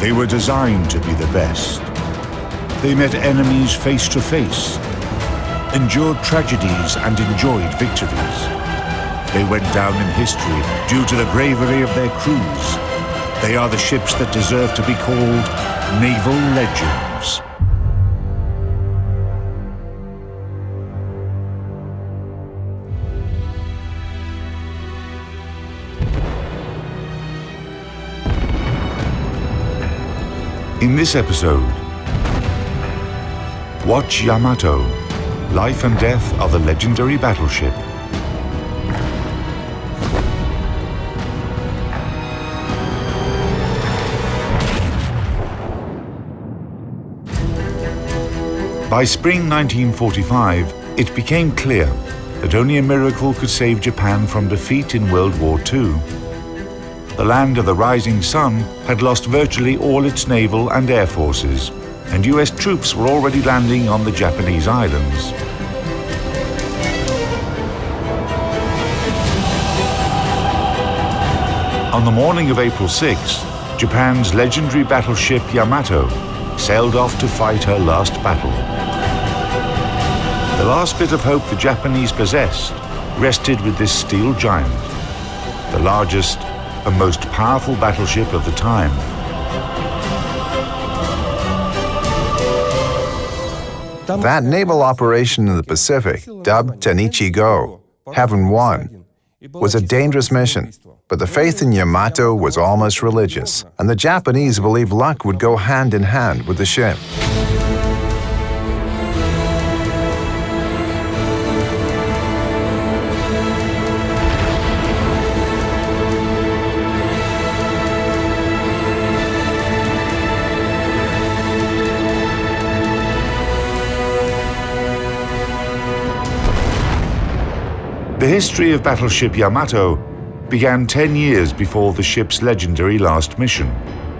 They were designed to be the best. They met enemies face to face, endured tragedies and enjoyed victories. They went down in history due to the bravery of their crews. They are the ships that deserve to be called naval legends. In this episode, watch Yamato, life and death of the legendary battleship. By spring 1945, it became clear that only a miracle could save Japan from defeat in World War II. The land of the rising sun had lost virtually all its naval and air forces, and US troops were already landing on the Japanese islands. On the morning of April 6, Japan's legendary battleship Yamato sailed off to fight her last battle. The last bit of hope the Japanese possessed rested with this steel giant, the largest and most powerful battleship of the time. That naval operation in the Pacific, dubbed Tenichi-go, Heaven Won, was a dangerous mission, but the faith in Yamato was almost religious, and the Japanese believed luck would go hand in hand with the ship. The history of battleship Yamato began 10 years before the ship's legendary last mission.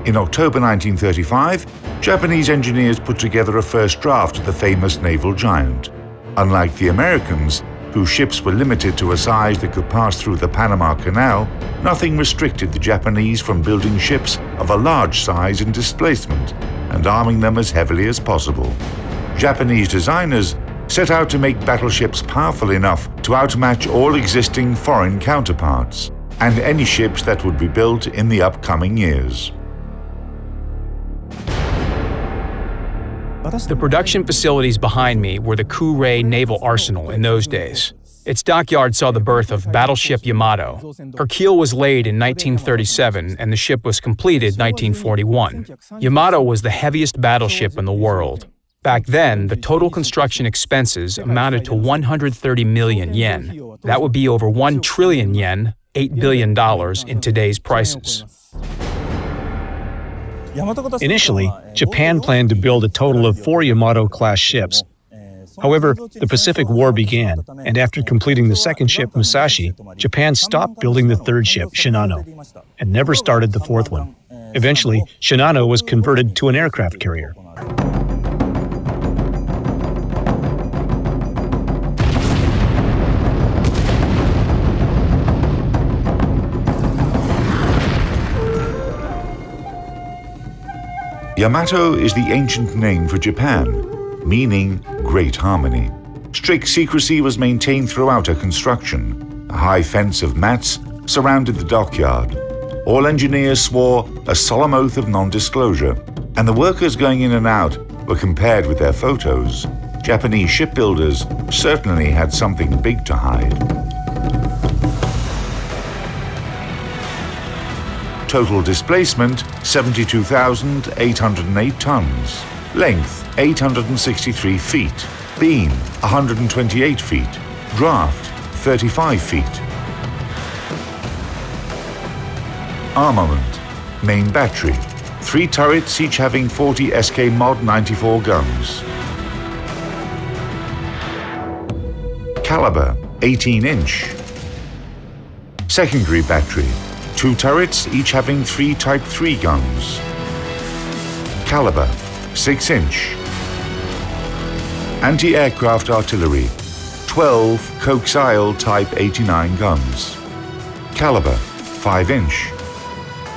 In October 1935, Japanese engineers put together a first draft of the famous naval giant. Unlike the Americans, whose ships were limited to a size that could pass through the Panama Canal, nothing restricted the Japanese from building ships of a large size and displacement and arming them as heavily as possible. Japanese designers set out to make battleships powerful enough to outmatch all existing foreign counterparts and any ships that would be built in the upcoming years. The production facilities behind me were the Kure Naval Arsenal in those days. Its dockyard saw the birth of battleship Yamato. Her keel was laid in 1937 and the ship was completed 1941. Yamato was the heaviest battleship in the world. Back then, the total construction expenses amounted to 130 million yen. That would be over 1 trillion yen, $8 billion in today's prices. Initially, Japan planned to build a total of 4 Yamato-class ships. However, the Pacific War began, and after completing the second ship, Musashi, Japan stopped building the third ship, Shinano, and never started the fourth one. Eventually, Shinano was converted to an aircraft carrier. Yamato is the ancient name for Japan, meaning great harmony. Strict secrecy was maintained throughout her construction. A high fence of mats surrounded the dockyard. All engineers swore a solemn oath of non-disclosure, and the workers going in and out were compared with their photos. Japanese shipbuilders certainly had something big to hide. Total displacement, 72,808 tons. Length, 863 feet. Beam, 128 feet. Draft, 35 feet. Armament, main battery. 3 turrets, each having 40 SK Mod 94 guns. Caliber, 18-inch. Secondary battery. 2 turrets, each having 3 Type 3 guns. Caliber, 6-inch. Anti-aircraft artillery, 12 coaxial Type 89 guns. Caliber, 5-inch.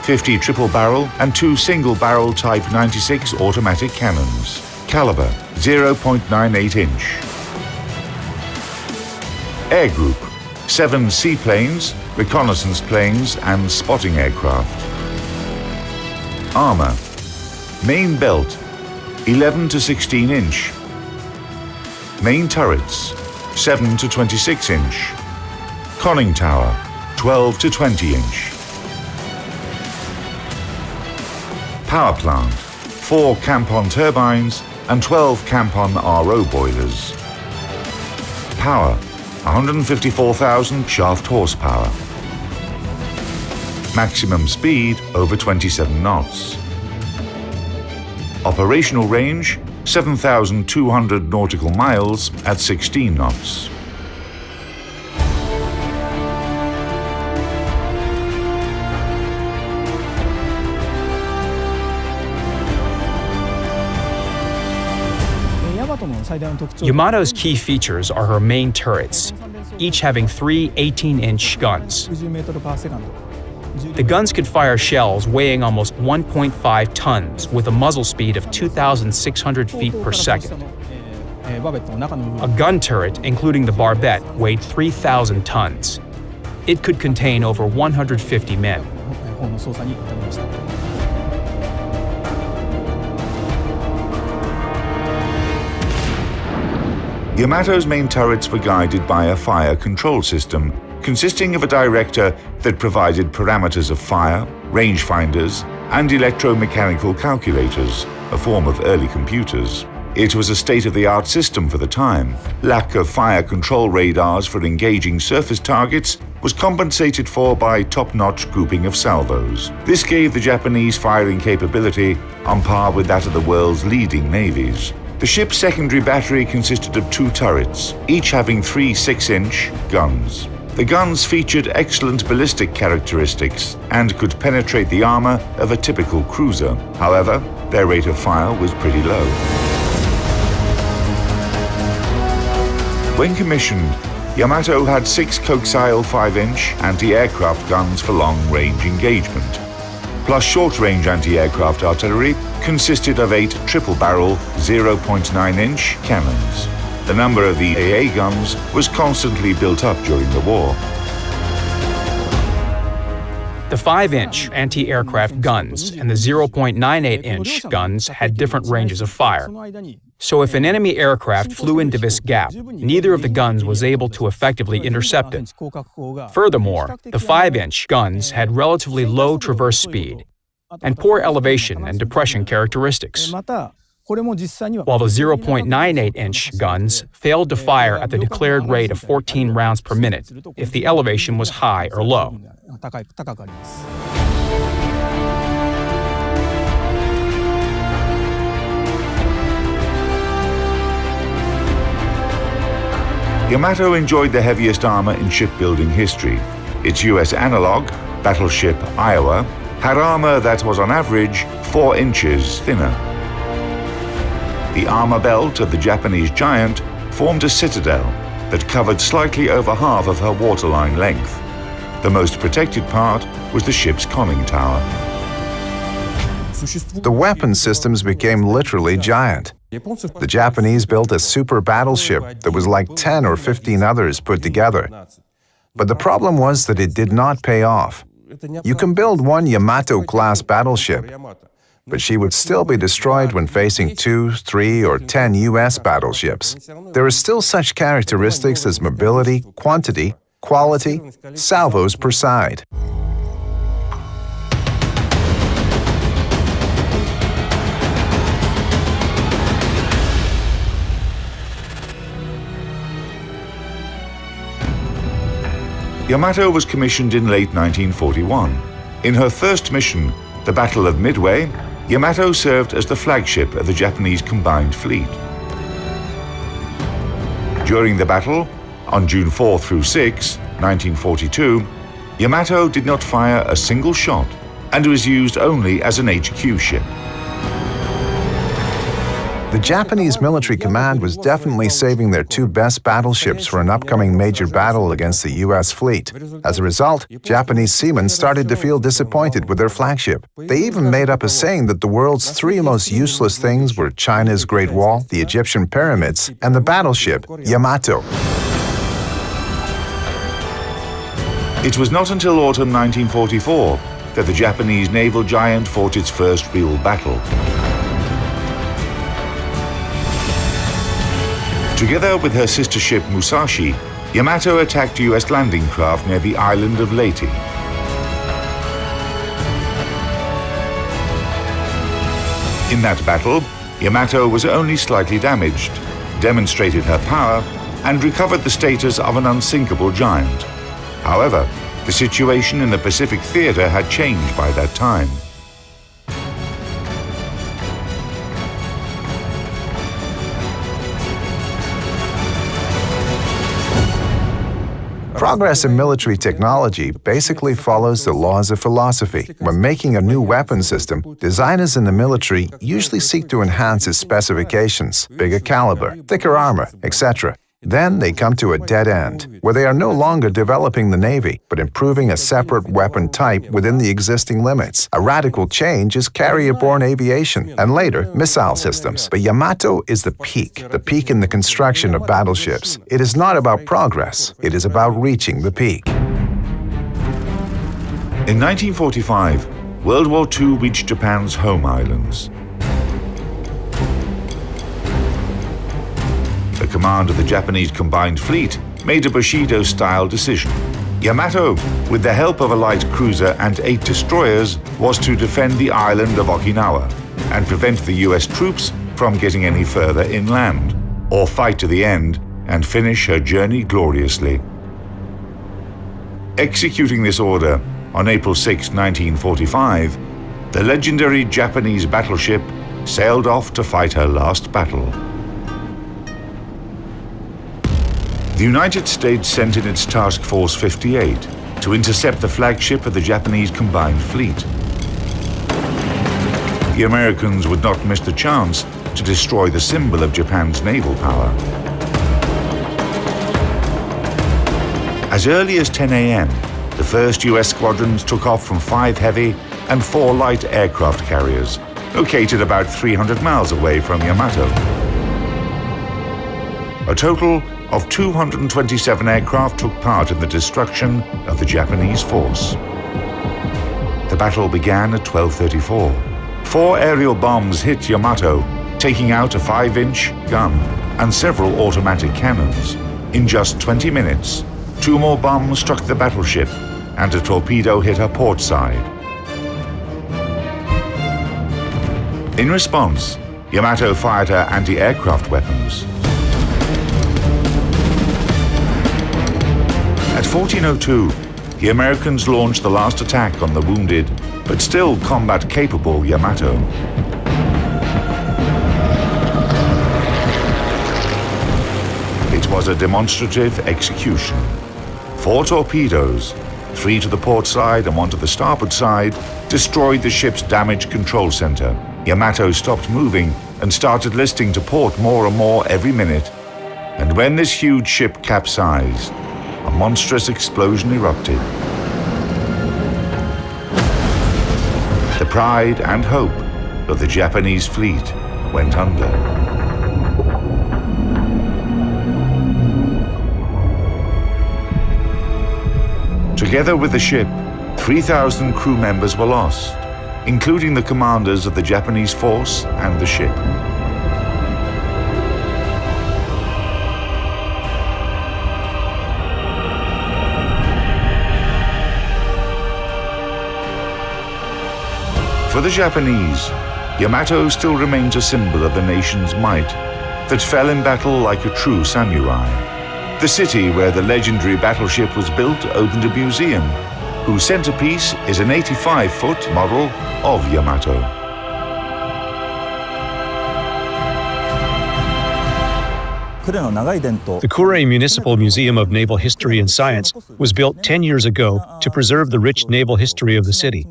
50 triple-barrel and 2 single-barrel Type 96 automatic cannons. Caliber 0.98 inch. Air Group 7 seaplanes, reconnaissance planes and spotting aircraft. Armor. Main belt 11 to 16 inch. Main turrets 7 to 26 inch. Conning tower 12 to 20 inch. Power plant 4 Campon turbines and 12 Campon RO boilers. Power 154,000 shaft horsepower. Maximum speed over 27 knots. Operational range 7,200 nautical miles at 16 knots. Yamato's key features are her main turrets, each having 3 18-inch guns. The guns could fire shells weighing almost 1.5 tons with a muzzle speed of 2,600 feet per second. A gun turret, including the barbette, weighed 3,000 tons. It could contain over 150 men. Yamato's main turrets were guided by a fire control system consisting of a director that provided parameters of fire, rangefinders, and electromechanical calculators, a form of early computers. It was a state-of-the-art system for the time. Lack of fire control radars for engaging surface targets was compensated for by top-notch grouping of salvos. This gave the Japanese firing capability on par with that of the world's leading navies. The ship's secondary battery consisted of 2 turrets, each having 3 6-inch guns. The guns featured excellent ballistic characteristics and could penetrate the armor of a typical cruiser. However, their rate of fire was pretty low. When commissioned, Yamato had 6 coaxial 5-inch anti-aircraft guns for long-range engagement, plus short-range anti-aircraft artillery consisted of 8 triple-barrel 0.9-inch cannons. The number of the AA guns was constantly built up during the war. The 5-inch anti-aircraft guns and the 0.98-inch guns had different ranges of fire. So if an enemy aircraft flew into this gap, neither of the guns was able to effectively intercept it. Furthermore, the 5-inch guns had relatively low traverse speed and poor elevation and depression characteristics, while the 0.98-inch guns failed to fire at the declared rate of 14 rounds per minute if the elevation was high or low. Yamato enjoyed the heaviest armor in shipbuilding history. Its US analog, battleship Iowa, had armor that was on average 4 inches thinner. The armor belt of the Japanese Giant formed a citadel that covered slightly over half of her waterline length. The most protected part was the ship's conning tower. The weapon systems became literally giant. The Japanese built a super battleship that was like 10 or 15 others put together. But the problem was that it did not pay off. You can build one Yamato-class battleship, but she would still be destroyed when facing 2, 3, or 10 US battleships. There are still such characteristics as mobility, quantity, quality, salvos per side. Yamato was commissioned in late 1941. In her first mission, the Battle of Midway, Yamato served as the flagship of the Japanese combined fleet. During the battle, on June 4 through 6, 1942, Yamato did not fire a single shot and was used only as an HQ ship. The Japanese military command was definitely saving their two best battleships for an upcoming major battle against the U.S. fleet. As a result, Japanese seamen started to feel disappointed with their flagship. They even made up a saying that the world's three most useless things were China's Great Wall, the Egyptian pyramids, and the battleship Yamato. It was not until autumn 1944 that the Japanese naval giant fought its first real battle. Together with her sister ship Musashi, Yamato attacked US landing craft near the island of Leyte. In that battle, Yamato was only slightly damaged, demonstrated her power, and recovered the status of an unsinkable giant. However, the situation in the Pacific theater had changed by that time. Progress in military technology basically follows the laws of philosophy. When making a new weapon system, designers in the military usually seek to enhance its specifications, bigger caliber, thicker armor, etc. Then they come to a dead end, where they are no longer developing the Navy, but improving a separate weapon type within the existing limits. A radical change is carrier-borne aviation, and later, missile systems. But Yamato is the peak in the construction of battleships. It is not about progress, it is about reaching the peak. In 1945, World War II reached Japan's home islands. The command of the Japanese Combined Fleet made a Bushido-style decision. Yamato, with the help of a light cruiser and 8 destroyers, was to defend the island of Okinawa and prevent the US troops from getting any further inland, or fight to the end and finish her journey gloriously. Executing this order on April 6, 1945, the legendary Japanese battleship sailed off to fight her last battle. The United States sent in its Task Force 58 to intercept the flagship of the Japanese Combined Fleet. The Americans would not miss the chance to destroy the symbol of Japan's naval power. As early as 10 a.m., the first US squadrons took off from 5 heavy and 4 light aircraft carriers, located about 300 miles away from Yamato. A total of 227 aircraft took part in the destruction of the Japanese force. The battle began at 12:34. 4 aerial bombs hit Yamato, taking out a 5-inch gun and several automatic cannons. In just 20 minutes, 2 more bombs struck the battleship and a torpedo hit her port side. In response, Yamato fired her anti-aircraft weapons. At 14:02, the Americans launched the last attack on the wounded, but still combat-capable Yamato. It was a demonstrative execution. 4 torpedoes, 3 to the port side and 1 to the starboard side, destroyed the ship's damage control center. Yamato stopped moving and started listing to port more and more every minute. And when this huge ship capsized, a monstrous explosion erupted. The pride and hope of the Japanese fleet went under. Together with the ship, 3,000 crew members were lost, including the commanders of the Japanese force and the ship. For the Japanese, Yamato still remains a symbol of the nation's might that fell in battle like a true samurai. The city where the legendary battleship was built opened a museum, whose centerpiece is an 85-foot model of Yamato. The Kure Municipal Museum of Naval History and Science was built 10 years ago to preserve the rich naval history of the city.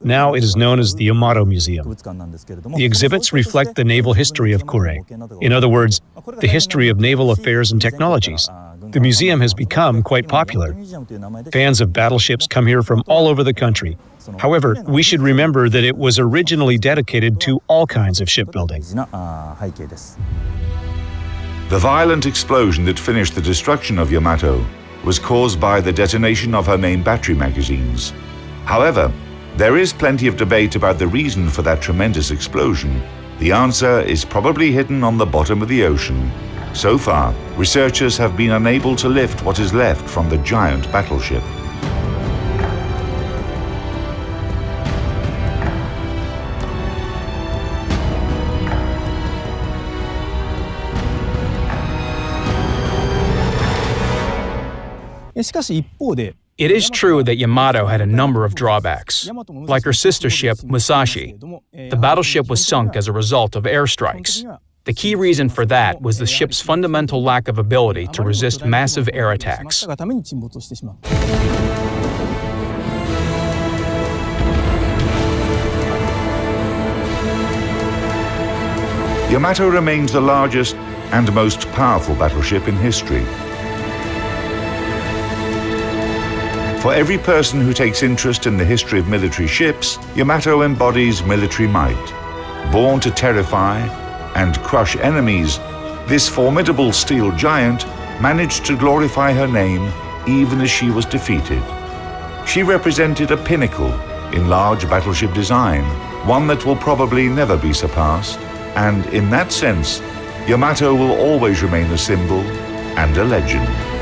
Now it is known as the Yamato Museum. The exhibits reflect the naval history of Kure. In other words, the history of naval affairs and technologies. The museum has become quite popular. Fans of battleships come here from all over the country. However, we should remember that it was originally dedicated to all kinds of shipbuilding. The violent explosion that finished the destruction of Yamato was caused by the detonation of her main battery magazines. However, there is plenty of debate about the reason for that tremendous explosion. The answer is probably hidden on the bottom of the ocean. So far, researchers have been unable to lift what is left from the giant battleship. It is true that Yamato had a number of drawbacks. Like her sister ship, Musashi, the battleship was sunk as a result of airstrikes. The key reason for that was the ship's fundamental lack of ability to resist massive air attacks. Yamato remains the largest and most powerful battleship in history. For every person who takes interest in the history of military ships, Yamato embodies military might. Born to terrify and crush enemies, this formidable steel giant managed to glorify her name even as she was defeated. She represented a pinnacle in large battleship design, one that will probably never be surpassed, and in that sense, Yamato will always remain a symbol and a legend.